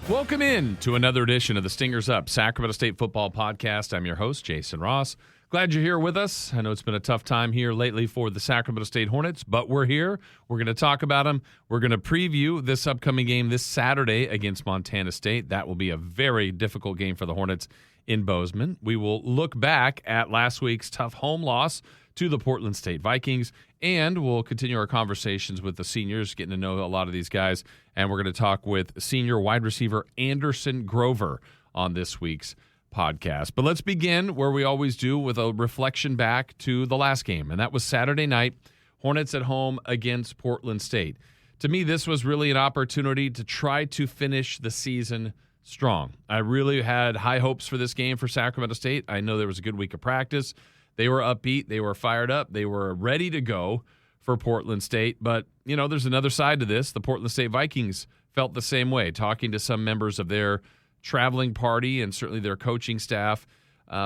Welcome in to another edition of the Stingers Up Sacramento State Football Podcast. I'm your host, Jason Ross. Glad you're here with us. I know it's been a tough time here lately for the Sacramento State Hornets, but we're here. We're going to talk about them. We're going to preview this upcoming game this Saturday against Montana State. That will be a very difficult game for the Hornets in Bozeman. We will look back at last week's tough home loss to the Portland State Vikings, and we'll continue our conversations with the seniors, getting to know a lot of these guys, and we're going to talk with senior wide receiver Anderson Grover on this week's podcast. But let's begin where we always do, with a reflection back to the last game, and that was Saturday night, Hornets at home against Portland State. To me, this was really an opportunity to try to finish the season strong. I really had high hopes for this game for Sacramento State. I know there was a good week of practice. They were upbeat. They were fired up. They were ready to go for Portland State. But, you know, there's another side to this. The Portland State Vikings felt the same way. Talking to some members of their traveling party and certainly their coaching staff,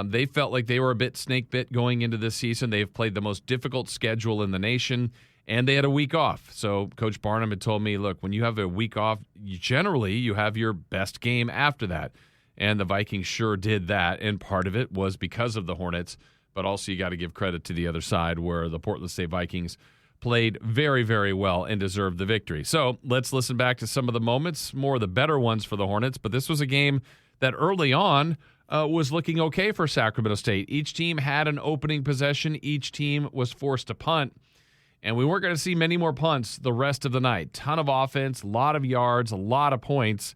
they felt like they were a bit snake-bit going into this season. They've played the most difficult schedule in the nation, and they had a week off. So Coach Barnum had told me, look, when you have a week off, you have your best game after that. And the Vikings sure did that, and part of it was because of the Hornets. But also you got to give credit to the other side, where the Portland State Vikings played very, very well and deserved the victory. So let's listen back to some of the moments, more of the better ones for the Hornets. But this was a game that early on was looking okay for Sacramento State. Each team had an opening possession. Each team was forced to punt. And we weren't going to see many more punts the rest of the night. Ton of offense, a lot of yards, a lot of points.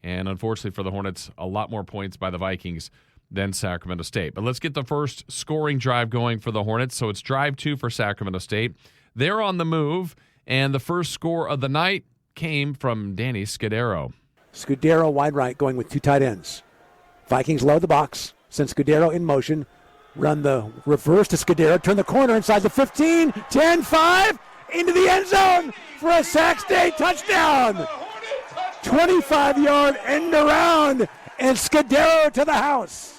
And unfortunately for the Hornets, a lot more points by the Vikings than Sacramento State. But let's get the first scoring drive going for the Hornets. So it's drive 2 for Sacramento State. They're on the move, and the first score of the night came from Danny Scudero. Scudero wide right going with two tight ends. Vikings load the box, send Scudero in motion, run the reverse to Scudero, turn the corner inside the 15, 10, 5, into the end zone for a Sac State touchdown. 25-yard end around, and Scudero to the house.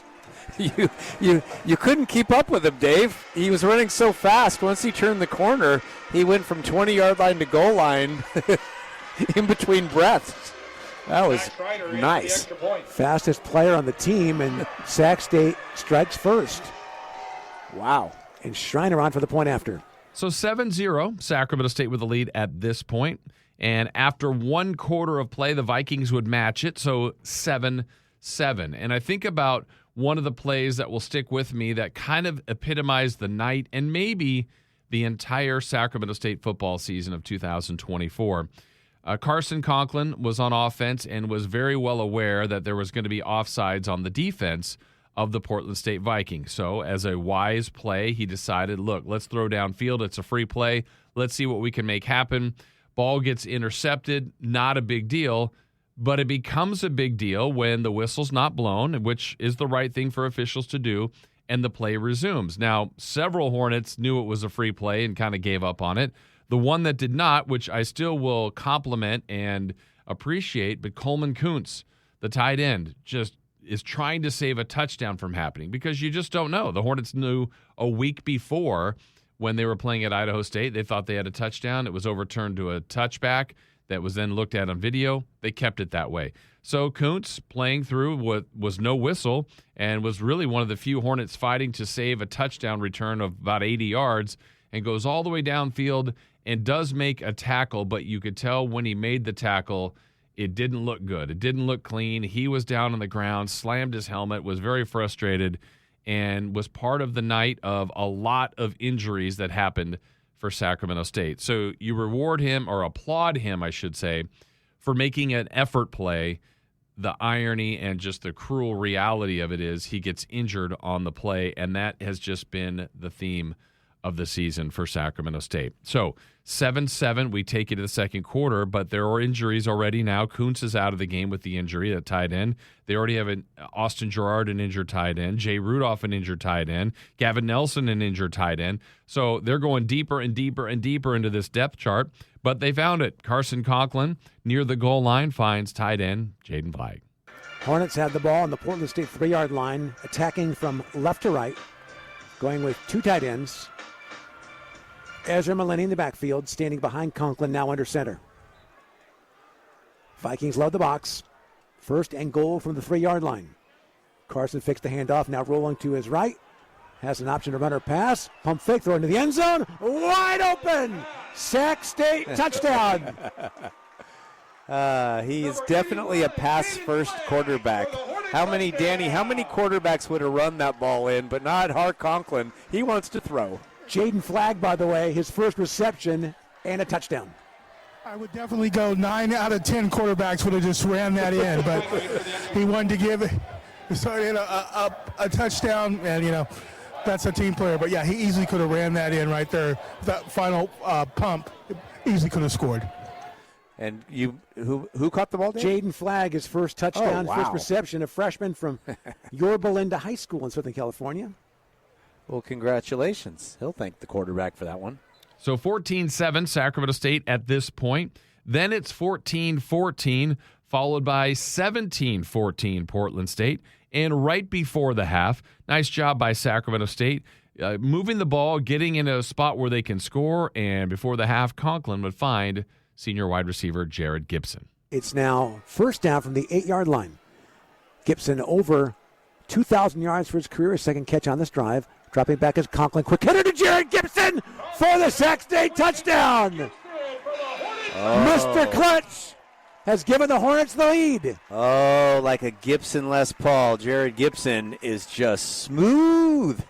You couldn't keep up with him, Dave. He was running so fast. Once he turned the corner, he went from 20-yard line to goal line in between breaths. That was nice. Fastest player on the team, and Sac State strikes first. Wow. And Schreiner on for the point after. So 7-0, Sacramento State with the lead at this point. And after one quarter of play, the Vikings would match it, so 7-7. And I think about one of the plays that will stick with me that kind of epitomized the night and maybe the entire Sacramento State football season of 2024. Carson Conklin was on offense and was very well aware that there was going to be offsides on the defense of the Portland State Vikings. So as a wise play, he decided, look, let's throw downfield. It's a free play. Let's see what we can make happen. Ball gets intercepted, not a big deal. But it becomes a big deal when the whistle's not blown, which is the right thing for officials to do, and the play resumes. Now, several Hornets knew it was a free play and kind of gave up on it. The one that did not, which I still will compliment and appreciate, but Coleman Kuntz, the tight end, just is trying to save a touchdown from happening because you just don't know. The Hornets knew a week before when they were playing at Idaho State, they thought they had a touchdown. It was overturned to a touchback that was then looked at on video. They kept it that way. So Kuntz playing through what was no whistle and was really one of the few Hornets fighting to save a touchdown return of about 80 yards and goes all the way downfield and does make a tackle, but you could tell when he made the tackle, it didn't look good. It didn't look clean. He was down on the ground, slammed his helmet, was very frustrated, and was part of the night of a lot of injuries that happened for Sacramento State. So you reward him, or applaud him, I should say, for making an effort play. The irony and just the cruel reality of it is he gets injured on the play, and that has just been the theme of the season for Sacramento State. So 7-7, we take it to the second quarter, but there are injuries already now. Kuntz is out of the game with the injury at tight end. They already have Austin Gerard, an injured tight end, Jay Rudolph, an injured tight end, Gavin Nelson, an injured tight end. So they're going deeper and deeper and deeper into this depth chart, but they found it. Carson Conklin, near the goal line, finds tight end Jaden Blagg. Hornets had the ball on the Portland State 3-yard line, attacking from left to right, going with two tight ends. Ezra Malini in the backfield, standing behind Conklin, now under center. Vikings load the box. First and goal from the 3-yard line. Carson fakes the handoff, now rolling to his right. Has an option to run or pass. Pump fake, throw into the end zone. Wide open. Sac State touchdown. He is definitely a pass-first quarterback. How many quarterbacks would have run that ball in, but not Hart Conklin. He wants to throw. Jaden Flagg, by the way, his first reception and a touchdown. I would definitely go 9 out of 10 quarterbacks would have just ran that in, but he wanted to give a touchdown, and, that's a team player. But, yeah, he easily could have ran that in right there. That final pump, easily could have scored. And who caught the ball, Dave? Jaden Flagg, his first touchdown, first reception, a freshman from Yorba Linda High School in Southern California. Well, congratulations. He'll thank the quarterback for that one. So 14-7 Sacramento State at this point. Then it's 14-14, followed by 17-14 Portland State. And right before the half, nice job by Sacramento State, moving the ball, getting in a spot where they can score. And before the half, Conklin would find senior wide receiver Jared Gibson. It's now first down from the 8-yard line. Gibson over 2,000 yards for his career, his second catch on this drive. Dropping back is Conklin. Quick hitter to Jared Gibson for the Sac State touchdown. Mr. Clutch has given the Hornets the lead. Oh, like a Gibson Les Paul. Jared Gibson is just smooth.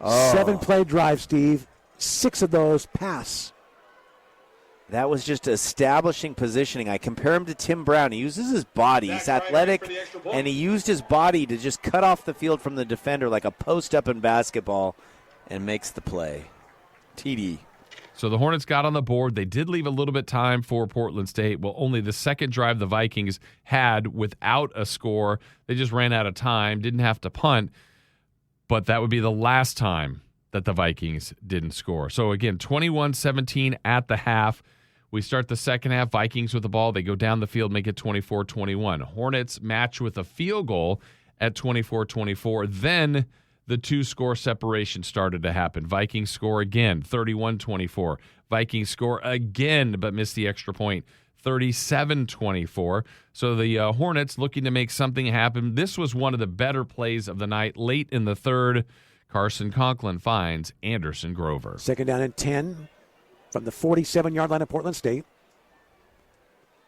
7-play drive, Steve. 6 of those pass. That was just establishing positioning. I compare him to Tim Brown. He uses his body. He's athletic, and he used his body to just cut off the field from the defender like a post-up in basketball and makes the play. TD. So the Hornets got on the board. They did leave a little bit time for Portland State. Well, only the second drive the Vikings had without a score. They just ran out of time, didn't have to punt, but that would be the last time that the Vikings didn't score. So, again, 21-17 at the half. We start the second half, Vikings with the ball. They go down the field, make it 24-21. Hornets match with a field goal at 24-24. Then the 2-score separation started to happen. Vikings score again, 31-24. Vikings score again, but miss the extra point, 37-24. So the Hornets looking to make something happen. This was one of the better plays of the night. Late in the third, Carson Conklin finds Anderson Grover. Second down and 10 from the 47-yard line of Portland State.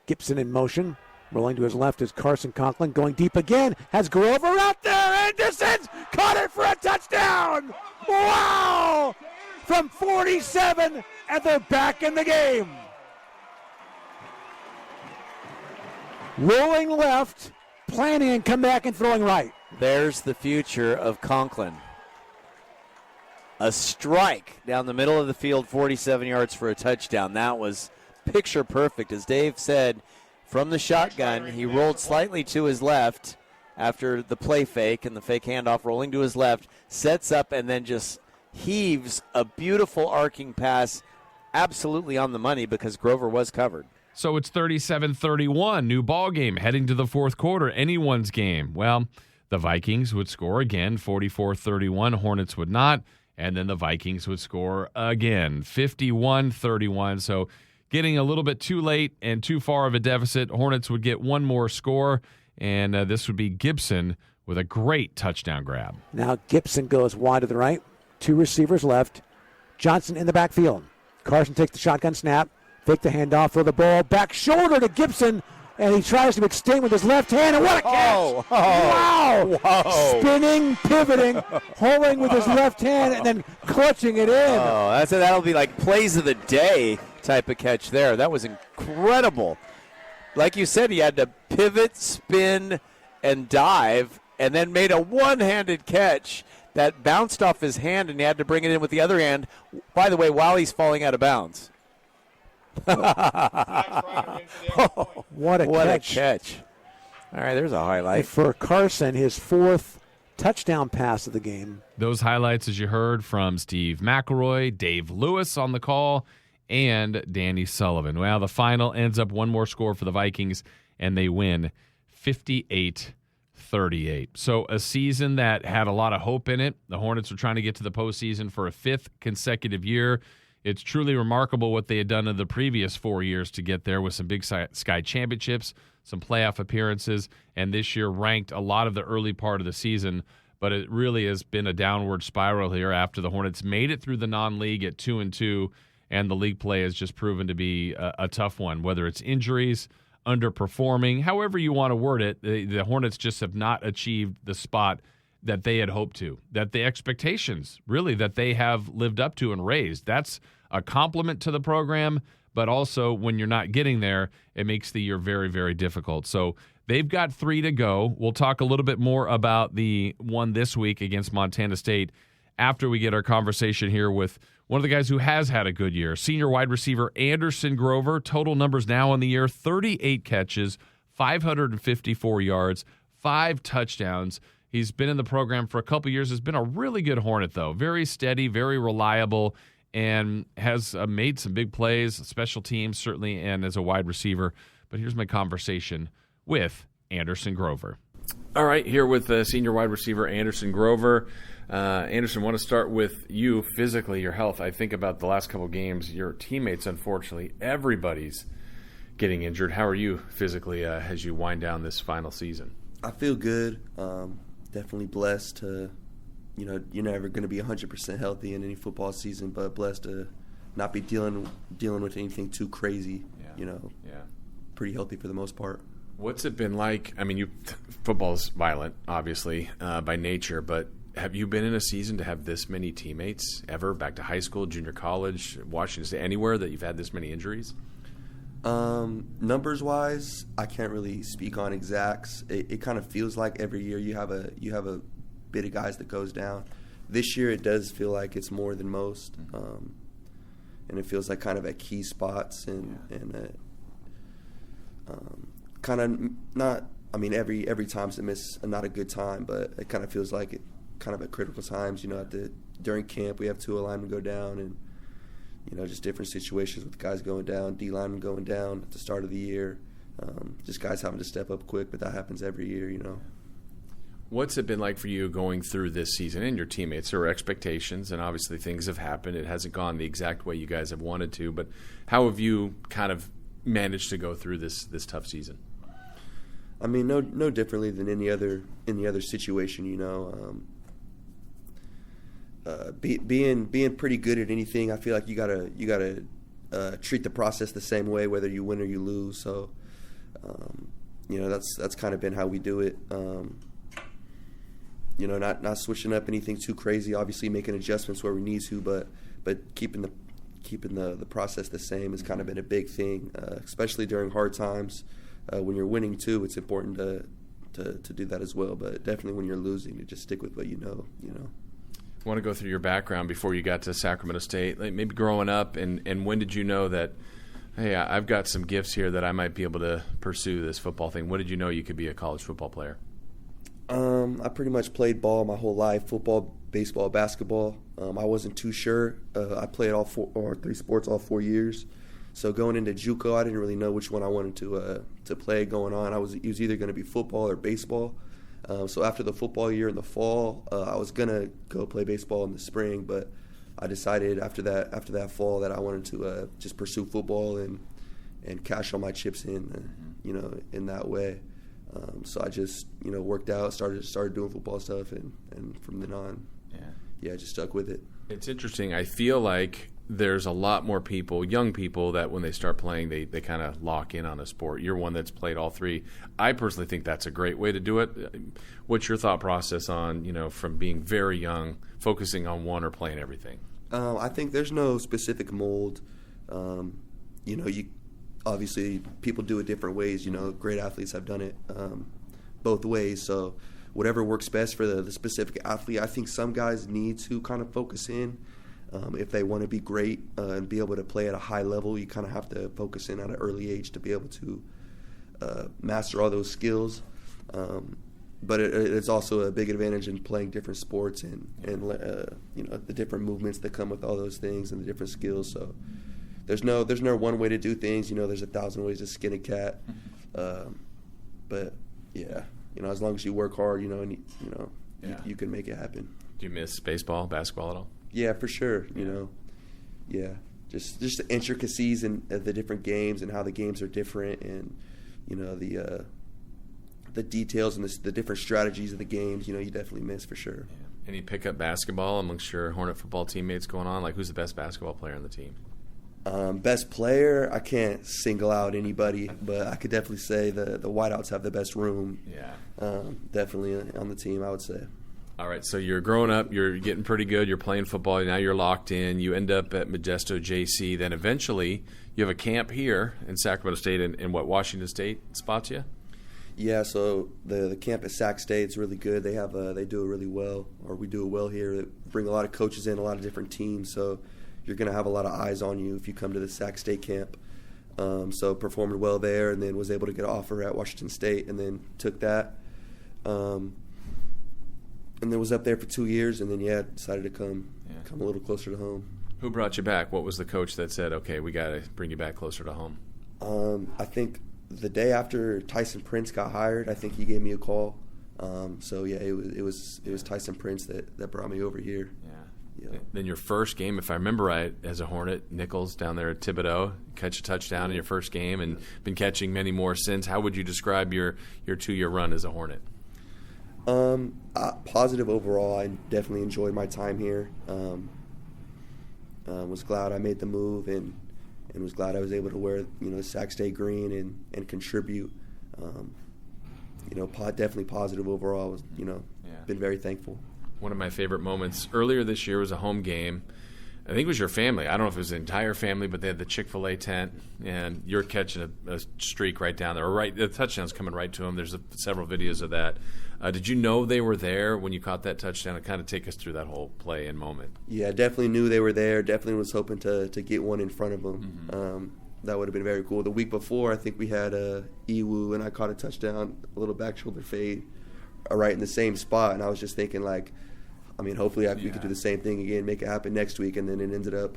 Gibson in motion. Rolling to his left is Carson Conklin. Going deep again. Has Grover out there. Anderson's caught it for a touchdown. Wow! From 47, and they're back in the game. Rolling left, planning and come back and throwing right. There's the future of Conklin. A strike down the middle of the field, 47 yards for a touchdown. That was picture perfect. As Dave said, from the shotgun, he rolled slightly to his left after the play fake and the fake handoff, rolling to his left, sets up and then just heaves a beautiful arcing pass, absolutely on the money because Grover was covered. So it's 37-31, new ball game, heading to the fourth quarter, anyone's game. Well, the Vikings would score again, 44-31. Hornets would not. And then the Vikings would score again, 51-31. So getting a little bit too late and too far of a deficit. Hornets would get one more score, and this would be Gibson with a great touchdown grab. Now Gibson goes wide to the right. 2 receivers left. Johnson in the backfield. Carson takes the shotgun snap. Fake the handoff, throw the ball back shoulder to Gibson. And he tries to extend with his left hand, and what a catch! Wow! Spinning, pivoting, holding with his left hand, and then clutching it in. Oh, that'll be like plays of the day type of catch there. That was incredible. Like you said, he had to pivot, spin, and dive, and then made a one-handed catch that bounced off his hand, and he had to bring it in with the other hand, by the way, while he's falling out of bounds. What a catch. All right, there's a highlight. For Carson, his 4th touchdown pass of the game. Those highlights, as you heard from Steve McElroy, Dave Lewis on the call, and Danny Sullivan. Well, the final ends up one more score for the Vikings, and they win 58-38. So a season that had a lot of hope in it. The Hornets were trying to get to the postseason for a 5th consecutive year. it's truly remarkable what they had done in the previous 4 years to get there with some Big Sky championships, some playoff appearances, and this year ranked a lot of the early part of the season. But it really has been a downward spiral here after the Hornets made it through the non-league at 2-2, and the league play has just proven to be a tough one, whether it's injuries, underperforming, however you want to word it. The Hornets just have not achieved the spot that they had hoped to, that the expectations really that they have lived up to and raised. That's a compliment to the program, but also when you're not getting there, it makes the year very, very difficult. So they've got 3 to go. We'll talk a little bit more about the one this week against Montana State after we get our conversation here with one of the guys who has had a good year, senior wide receiver Anderson Grover. Total numbers now in the year, 38 catches, 554 yards, 5 touchdowns. He's been in the program for a couple years. Has been a really good Hornet, though. Very steady, very reliable, and has made some big plays, special teams certainly, and as a wide receiver. But here's my conversation with Anderson Grover. All right, here with senior wide receiver Anderson Grover. Anderson, I want to start with you physically, your health. I think about the last couple games, your teammates, unfortunately, everybody's getting injured. How are you physically as you wind down this final season? I feel good. Definitely blessed to, you're never going to be 100% healthy in any football season, but blessed to not be dealing with anything too crazy. Yeah. Pretty healthy for the most part. What's it been like? I mean, football's violent, obviously, by nature, but have you been in a season to have this many teammates ever, back to high school, junior college, Washington State, anywhere that you've had this many injuries? Numbers-wise, I can't really speak on exacts. It kind of feels like every year you have a bit of guys that goes down. This year it does feel like it's more than most, and it feels like kind of at key spots and kind of not. I mean, every time's not a good time, but it kind of feels like it kind of at critical times. During camp we have 2 linemen go down, and just different situations with guys going down, D linemen going down at the start of the year. Just guys having to step up quick, but that happens every year. What's it been like for you going through this season and your teammates? There were expectations, and obviously things have happened. It hasn't gone the exact way you guys have wanted to, but how have you kind of managed to go through this tough season? I mean, no differently than any other situation. Being pretty good at anything, I feel like you gotta treat the process the same way, whether you win or you lose. So, that's kind of been how we do it. Not switching up anything too crazy. Obviously, making adjustments where we need to, but keeping the process the same has kind of been a big thing, especially during hard times. When you're winning too, it's important to do that as well. But definitely when you're losing, to just stick with what you know. I want to go through your background before you got to Sacramento State, like maybe growing up, and when did you know that, hey, I've got some gifts here that I might be able to pursue this football thing? When did you know you could be a college football player? I pretty much played ball my whole life, football, baseball, basketball. I wasn't too sure. I played all 3 sports all 4 years. So going into JUCO, I didn't really know which one I wanted to play going on. It was either going to be football or baseball. So after the football year in the fall, I was going to go play baseball in the spring, but I decided after that fall that I wanted to just pursue football and cash all my chips in that way. So I just worked out, started doing football stuff, and from then on, I just stuck with it. It's interesting. I feel like there's a lot more people, young people, that when they start playing, they kind of lock in on a sport. You're one that's played all 3. I personally think that's a great way to do it. What's your thought process on, from being very young, focusing on one or playing everything? I think there's no specific mold. You obviously people do it different ways. Great athletes have done it both ways. So whatever works best for the specific athlete. I think some guys need to kind of focus in. If they want to be great and be able to play at a high level, you kind of have to focus in at an early age to be able to master all those skills. But it's also a big advantage in playing different sports and the different movements that come with all those things and the different skills. So there's no one way to do things. There's 1,000 ways to skin a cat. But as long as you work hard, you can make it happen. Do you miss baseball, basketball at all? Yeah, for sure. Yeah. just the intricacies and the different games and how the games are different, and the details and the different strategies of the games. You definitely miss for sure. Yeah. Any pickup basketball amongst your Hornet football teammates going on? Like, who's the best basketball player on the team? Best player, I can't single out anybody, but I could definitely say the Whiteouts have the best room. Yeah. Definitely on the team, I would say. All right, so you're growing up, you're getting pretty good, you're playing football, now you're locked in, you end up at Modesto JC, then eventually you have a camp here in Sacramento State, and Washington State spots you? Yeah, so the camp at Sac State is really good. They do it really well, or we do it well here. They bring a lot of coaches in, a lot of different teams, so you're going to have a lot of eyes on you if you come to the Sac State camp. So performed well there, and then was able to get an offer at Washington State, and then took that. And then was up there for 2 years, and then decided to come a little closer to home. Who brought you back? What was the coach that said, okay, we got to bring you back closer to home? I think the day after Tyson Prince got hired, I think he gave me a call. It was Tyson Prince that brought me over here. Yeah. Then your first game, if I remember right, as a Hornet, Nichols down there at Thibodeau, catch a touchdown in your first game, and been catching many more since. How would you describe your 2-year run as a Hornet? Positive overall. I definitely enjoyed my time here. Was glad I made the move, and was glad I was able to wear the Sac State green and contribute. Definitely positive overall. Was been very thankful. One of my favorite moments earlier this year was a home game. I think it was your family. I don't know if it was the entire family, but they had the Chick-fil-A tent, and you're catching a streak right down there. Or the touchdown's coming right to them. There's several videos of that. Did you know they were there when you caught that touchdown? And kind of take us through that whole play and moment. Yeah, definitely knew they were there. Definitely was hoping to get one in front of them. Mm-hmm. That would have been very cool. The week before, I think we had Ewu, and I caught a touchdown, a little back shoulder fade, right in the same spot. And I was just thinking, hopefully we could do the same thing again, make it happen next week. And then it ended up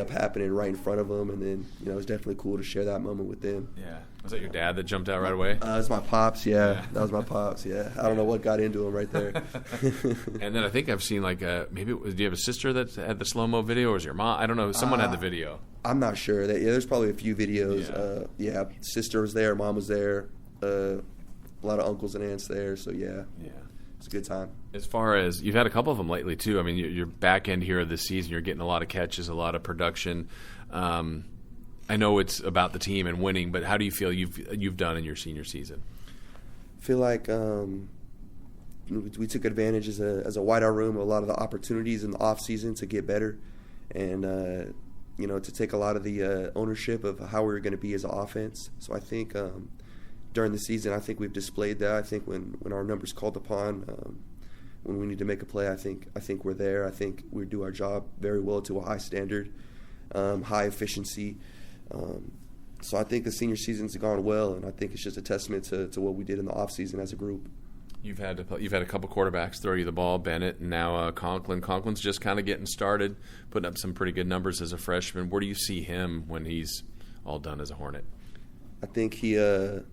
happening right in front of them. And then it was definitely cool to share that moment with them. Yeah. Was that your dad that jumped out right away? It was my pops. Yeah, that was my pops. Yeah, I don't know what got into him right there. And then I think I've seen do you have a sister that had the slow-mo video, or was your mom? I don't know. Someone had the video. I'm not sure. There's probably a few videos. Sister was there, mom was there, a lot of uncles and aunts there. So yeah. It's a good time. As far as you've had a couple of them lately too. I mean, you're back end here of this season. You're getting a lot of catches, a lot of production. I know it's about the team and winning, but how do you feel you've done in your senior season? I feel like we took advantage as a whiteout room of a lot of the opportunities in the off season to get better, and to take a lot of the ownership of how we were going to be as an offense. So I think during the season, I think we've displayed that. I think when our numbers called upon, when we need to make a play, I think we're there. I think we do our job very well to a high standard, high efficiency. So I think the senior season's gone well, and I think it's just a testament to what we did in the off season as a group. You've had a couple quarterbacks throw you the ball, Bennett, and now Conklin. Conklin's just kind of getting started, putting up some pretty good numbers as a freshman. Where do you see him when he's all done as a Hornet? I think he, just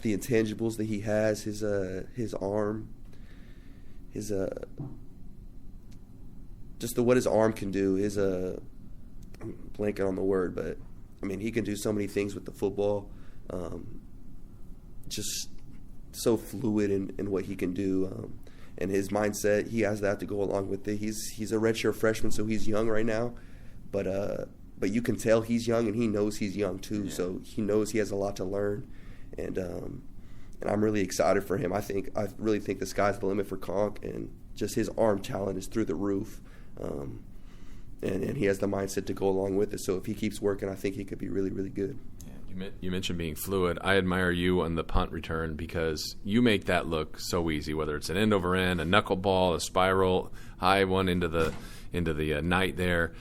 the intangibles that he has, his arm, what his arm can do, I'm blanking on the word, but he can do so many things with the football. Just so fluid in what he can do, and his mindset. He has that to go along with it. He's a redshirt freshman, so he's young right now, but you can tell he's young, and he knows he's young too. Yeah. So he knows he has a lot to learn, and I'm really excited for him. I really think the sky's the limit for Conk, and just his arm talent is through the roof. And he has the mindset to go along with it. So if he keeps working, I think he could be really, really good. Yeah, you mentioned being fluid. I admire you on the punt return because you make that look so easy, whether it's an end over end, a knuckleball, a spiral, high one into the night there.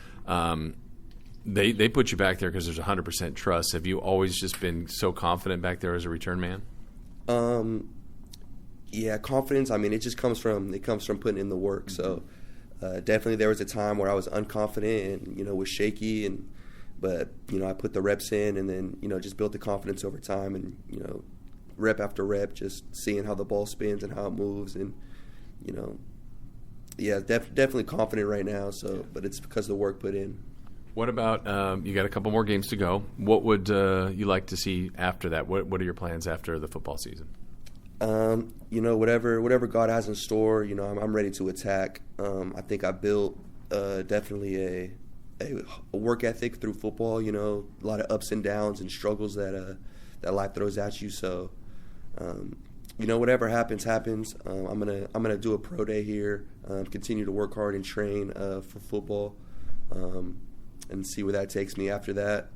They put you back there because there's 100% trust. Have you always just been so confident back there as a return man? Yeah, confidence. It just comes from putting in the work. Mm-hmm. So. Definitely there was a time where I was unconfident and, was shaky, but I put the reps in and then, just built the confidence over time and, rep after rep, just seeing how the ball spins and how it moves. And, Yeah, definitely confident right now. So, but it's because of the work put in. What about you got a couple more games to go? What would you like to see after that? What are your plans after the football season? Whatever God has in store, I'm ready to attack. I think I built definitely a work ethic through football. A lot of ups and downs and struggles that life throws at you. So, whatever happens. I'm gonna do a pro day here. Continue to work hard and train for football. And see where that takes me after that.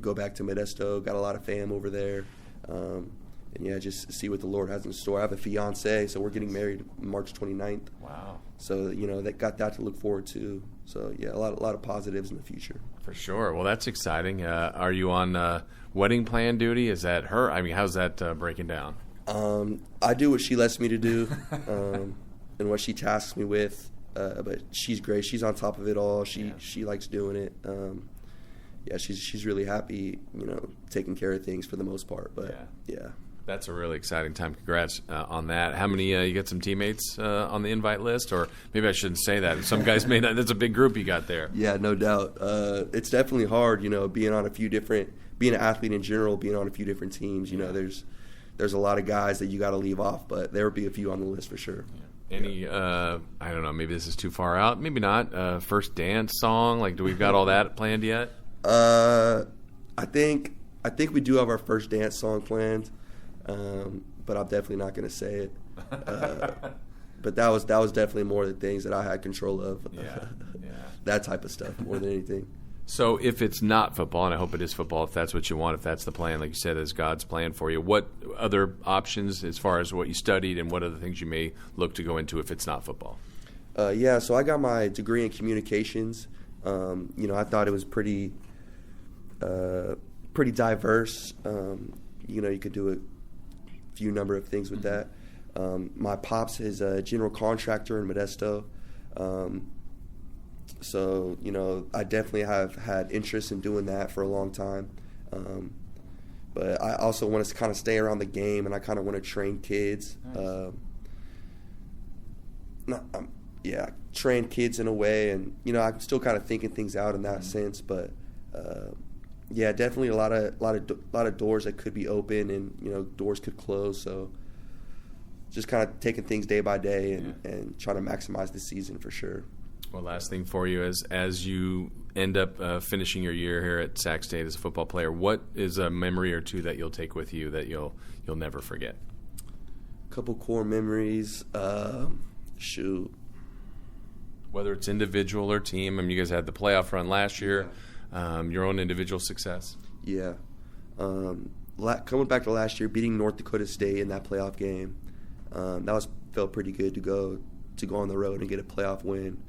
Go back to Modesto. Got a lot of fam over there. Just see what the Lord has in store. I have a fiance, so we're getting married March 29th. Wow. So, that got that to look forward to. So, yeah, a lot of positives in the future. For sure. Well, that's exciting. Are you on wedding plan duty? Is that her? I mean, how's that breaking down? I do what she lets me to do and what she tasks me with. But she's great. She's on top of it all. She likes doing it. She's really happy, taking care of things for the most part. But yeah. That's a really exciting time. Congrats on that. How many you got some teammates on the invite list, or maybe I shouldn't say that. Some guys may not. That's a big group you got there. Yeah, no doubt. It's definitely hard, being an athlete in general, being on a few different teams. There's a lot of guys that you got to leave off, but there will be a few on the list for sure. Yeah. Any, I don't know, maybe this is too far out. Maybe not. First dance song? Like, do we got all that planned yet? I think we do have our first dance song planned, but I'm definitely not going to say it. But that was definitely more the things that I had control of. Yeah. That type of stuff more than anything. So if it's not football, and I hope it is football, if that's what you want, if that's the plan, like you said, is God's plan for you, what other options as far as what you studied and what other things you may look to go into if it's not football? So I got my degree in communications. I thought it was pretty diverse. You could do a few number of things with that. My pops is a general contractor in Modesto. So, I definitely have had interest in doing that for a long time. But I also want to kind of stay around the game, and I kind of want to train kids. Nice. Train kids in a way. And, I'm still kind of thinking things out in that sense. But, definitely a lot of doors that could be open and, doors could close. So just kind of taking things day by day and trying to maximize the season for sure. Well, last thing for you is, as you end up finishing your year here at Sac State as a football player, what is a memory or two that you'll take with you that you'll never forget? A couple core memories. Whether it's individual or team. I mean, you guys had the playoff run last year. Your own individual success. Yeah. Coming back to last year, beating North Dakota State in that playoff game, felt pretty good to go on the road and get a playoff win.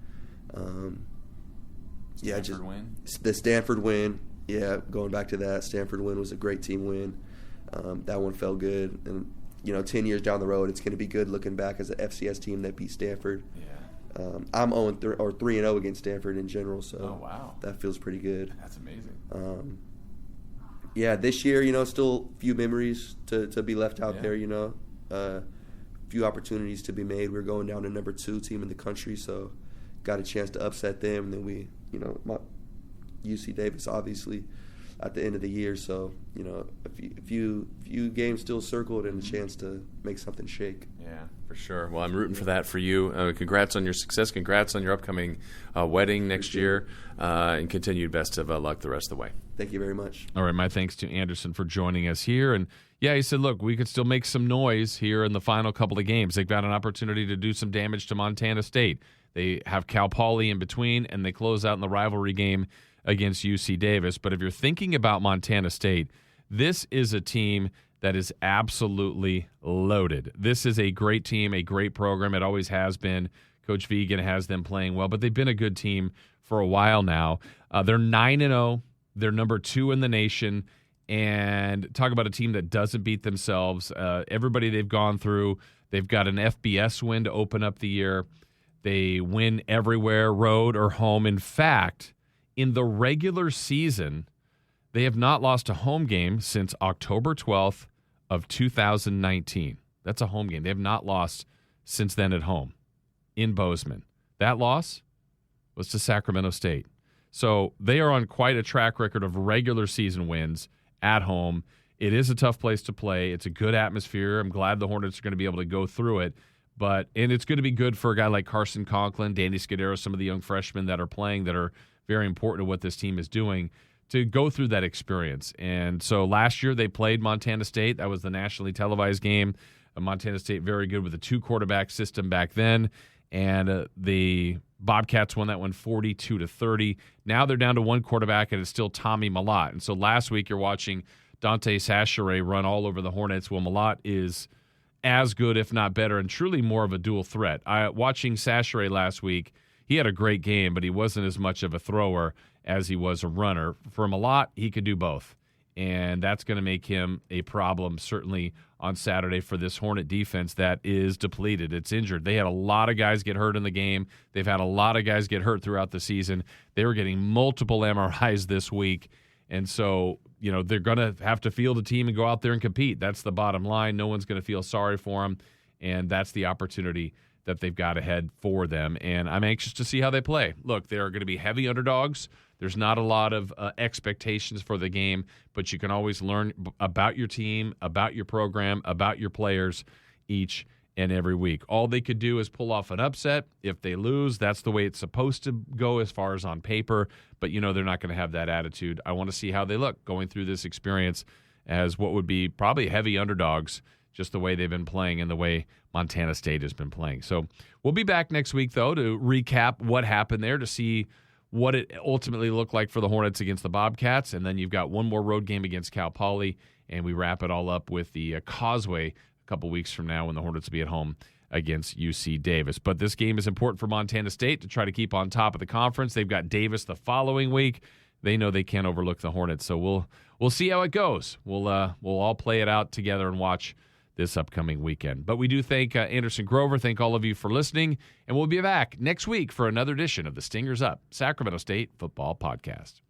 Win? The Stanford win. Yeah, going back to that, Stanford win was a great team win. That one felt good. And, 10 years down the road, it's going to be good looking back as an FCS team that beat Stanford. Yeah. I'm 3-0 against Stanford in general, so oh, wow. That feels pretty good. That's amazing. This year, still a few memories to be left out there, few opportunities to be made. We're going down to number 2 team in the country, so got a chance to upset them. And then we, UC Davis, obviously, at the end of the year. So, a few games still circled and a chance to make something shake. Yeah, for sure. Well, I'm rooting for that for you. Congrats on your success. Congrats on your upcoming wedding next year. And continued best of luck the rest of the way. Thank you very much. All right, my thanks to Anderson for joining us here. And, he said, look, we could still make some noise here in the final couple of games. They've got an opportunity to do some damage to Montana State. They have Cal Poly in between, and they close out in the rivalry game against UC Davis. But if you're thinking about Montana State, this is a team that is absolutely loaded. This is a great team, a great program. It always has been. Coach Vegan has them playing well, but they've been a good team for a while now. They're 9-0. They're number 2 in the nation. And talk about a team that doesn't beat themselves. Everybody they've gone through, they've got an FBS win to open up the year. They win everywhere, road or home. In fact, in the regular season, they have not lost a home game since October 12th of 2019. That's a home game. They have not lost since then at home in Bozeman. That loss was to Sacramento State. So they are on quite a track record of regular season wins at home. It is a tough place to play. It's a good atmosphere. I'm glad the Hornets are going to be able to go through it. And it's going to be good for a guy like Carson Conklin, Danny Scudero, some of the young freshmen that are playing that are very important to what this team is doing, to go through that experience. And so last year they played Montana State. That was the nationally televised game. Montana State very good with a 2-quarterback system back then. And the Bobcats won that one 42-30. Now they're down to 1 quarterback, and it's still Tommy Mellott. And so last week you're watching Dante Sachere run all over the Hornets. Well, Mellott is as good, if not better, and truly more of a dual threat. Watching Sachere last week, he had a great game, but he wasn't as much of a thrower as he was a runner. For Mellott, he could do both, and that's going to make him a problem certainly on Saturday for this Hornet defense that is depleted. It's injured. They had a lot of guys get hurt in the game. They've had a lot of guys get hurt throughout the season. They were getting multiple MRIs this week, and so they're going to have to field a team and go out there and compete. That's the bottom line. No one's going to feel sorry for them, and that's the opportunity that they've got ahead for them. And I'm anxious to see how they play. Look, they are going to be heavy underdogs. There's not a lot of expectations for the game, but you can always learn about your team, about your program, about your players each and every week. All they could do is pull off an upset. If they lose, that's the way it's supposed to go as far as on paper, but they're not going to have that attitude. I want to see how they look going through this experience as what would be probably heavy underdogs, just the way they've been playing and the way Montana State has been playing. So we'll be back next week, though, to recap what happened there, to see what it ultimately looked like for the Hornets against the Bobcats. And then you've got one more road game against Cal Poly, and we wrap it all up with the Causeway a couple weeks from now when the Hornets will be at home against UC Davis. But this game is important for Montana State to try to keep on top of the conference. They've got Davis the following week. They know they can't overlook the Hornets, so we'll see how it goes. We'll all play it out together and watch this upcoming weekend. But we do thank Anderson Grover. Thank all of you for listening, and we'll be back next week for another edition of the Stingers Up Sacramento State Football Podcast.